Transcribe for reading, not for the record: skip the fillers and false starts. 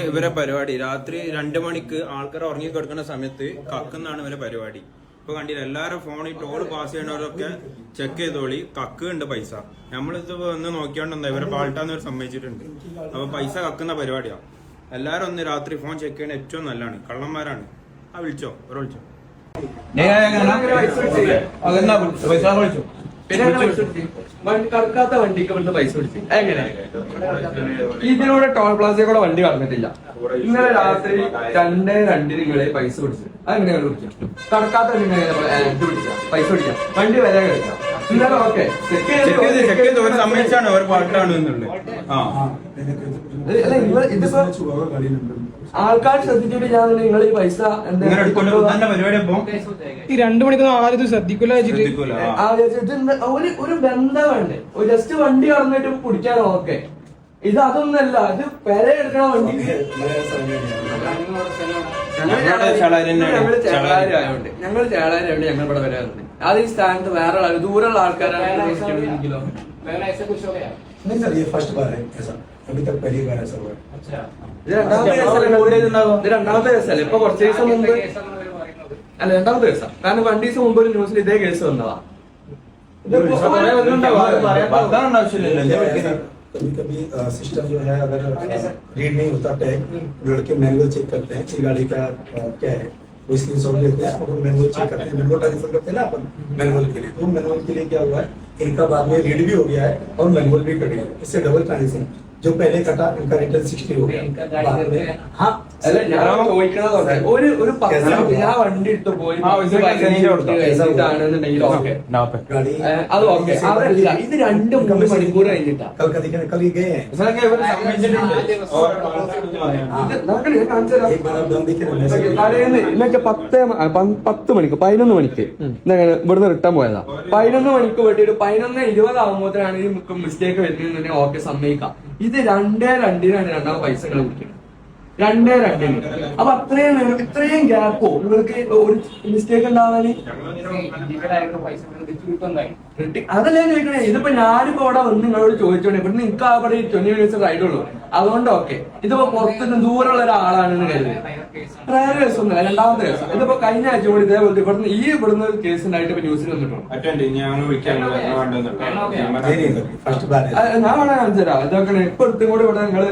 ഇവരെ പരിപാടി രാത്രി 2 മണിക്ക് ആൾക്കാർ ഉറങ്ങി കിടക്കുന്ന സമയത്ത് കക്കുന്നാണ് ഇവരെ പരിപാടി. ഇപ്പൊ കണ്ടില്ല, എല്ലാരും ഫോണിൽ ടോൾ പാസ് ചെയ്യണവരൊക്കെ ചെക്ക് ചെയ്തോളി, കക്കുണ്ട് പൈസ. നമ്മളിത് ഒന്ന് നോക്കിയാണ്ടെന്താ ഇവരെ പാൾട്ടാന്ന് സമ്മതിച്ചിട്ടുണ്ട്. അപ്പൊ പൈസ കക്കുന്ന പരിപാടിയാ. എല്ലാരും ഒന്ന് രാത്രി ഫോൺ ചെക്ക് ചെയ്യണ ഏറ്റവും നല്ലതാണ്. കള്ളന്മാരാണ്. വിളിച്ചോ, ഒരു വിളിച്ചോ. കടക്കാത്ത വണ്ടിക്ക് ഇവിടുന്ന് പൈസ പിടിച്ചു. എങ്ങനെ ഇതിലൂടെ ടോൾ പ്ലാസയിൽ കൂടെ വണ്ടി കടന്നിട്ടില്ല. ഇന്നലെ രാത്രി 2:02 നിങ്ങളെ പൈസ പിടിച്ചു. അതെങ്ങനെയാണ് പിടിക്കാം? കടക്കാത്ത വണ്ടി പിടിച്ച പൈസ പിടിക്കാം, വണ്ടി വരെ കഴിക്കാം. ഇന്നലെ ഓക്കെ സമ്മതിച്ചാണ് അവർ പാട്ടാണ്. ഇതിപ്പോ ആൾക്കാർ ശ്രദ്ധിച്ചിട്ട് ഞാൻ നിങ്ങൾ ഈ പൈസ ഈ 2 മണിക്കൊന്നും ആരും ശ്രദ്ധിക്കൂല. ഒരു ബന്ധം വേണ്ടേ? ജസ്റ്റ് വണ്ടി കടന്നിട്ട് പിടിക്കാൻ ഓക്കെ. ഇത് അതൊന്നല്ല, ഇത് പെര എടുക്കണ വണ്ടിക്ക് ഞങ്ങള് ചേളാരായോണ്ട് ഞങ്ങൾ ഇവിടെ വരാറുണ്ട്. അത് ഈ സ്ഥാനത്ത് വേറെ ദൂരമുള്ള ആൾക്കാരാണ്. ഇത് രണ്ടാമത്തെ കേസല്ലേ? ഇപ്പൊ കുറച്ച് ദിവസം മുമ്പ് അല്ല, രണ്ടാമത്തെ കേസാ. കാരണം 2 ദിവസം മുമ്പ് ഒരു ന്യൂസിൽ ഇതേ കേസ് വന്നതാ. कभी कभी सिस्टम जो है अगर रीड नहीं होता टैग, लड़के मैनुअल चेक करते हैं कि गाड़ी का क्या है, वो स्क्रीनशॉट लेते हैं और मैनुअल चेक करते हैं, मैनुअल ट्रांसफर करते हैं ना अपन मैनुअल के लिए। तो मैनुअल के लिए क्या हुआ है, इनका बाद में रीड भी हो गया है और मैनुअल भी कट गया, इससे डबल ट्रांजेक्शन। जो पहले कटा उनका रिटर्न 60 हो गया। हाँ അല്ല, ഞാൻ ചോദിക്കണതോടെ ഒരു 10 ഞാൻ വണ്ടി എടുത്ത് പോയി ഇതാണെന്നുണ്ടെങ്കിൽ ഓക്കെ, അത് ഓക്കെ. അതല്ല, ഇത് 2-3 മണിക്കൂർ കഴിഞ്ഞിട്ടാ. कल ही गए हैं, एक बार आप दम दिखे ഇന്നൊക്കെ 10 മണിക്ക് 11 മണിക്ക് ഇവിടുന്ന് റിട്ടേൺ പോയതാ. 11 മണിക്ക് വേണ്ടിയിട്ട് 11:20 ആകുമ്പോഴത്തേനാണ് ഈ മിസ്റ്റേക്ക് വരുന്നതെന്നുണ്ടെങ്കിൽ ഓക്കെ, സമ്മതിക്കാം. ഇത് 2:02 രണ്ടാമത് പൈസകൾ കുടിക്കണം. 2:02. അപ്പൊ ഇത്രയും ഗ്യാപ്പോ നിങ്ങൾക്ക് ഒരു മിസ്റ്റേക്ക് ഉണ്ടാവാന്? അതല്ലേ ചോദിക്കണേ. ഇതിപ്പോ ഞാനിപ്പോ ഇവിടെ വന്ന് നിങ്ങളോട് ചോദിച്ചോണ്ടേ, ഇവിടുന്ന് നിങ്ങൾക്ക് അവിടെ 20 മിനിറ്റ്സ് റൈഡ് ഉള്ളൂ, അതുകൊണ്ട് ഓക്കെ. ഇതിപ്പോ പുറത്തുനിന്ന് ദൂരമുള്ള ഒരാളാണെന്ന് കരുതി വേറെ കേസൊന്നുമില്ല. രണ്ടാമത്തെ കേസ്. ഇതിപ്പോ കഴിഞ്ഞ ആഴ്ച കൂടി ഇതേപോലെ ഇവിടുന്ന് കേസ് ഉണ്ടായിട്ട് ഇപ്പൊ ന്യൂസിൽ വന്നിട്ടുണ്ട്. ഞാൻ വേണം കാണിച്ചു തരാം. ഇതൊക്കെ ഇപ്പൊ എടുത്തും കൂടി ഇവിടെ നിങ്ങള്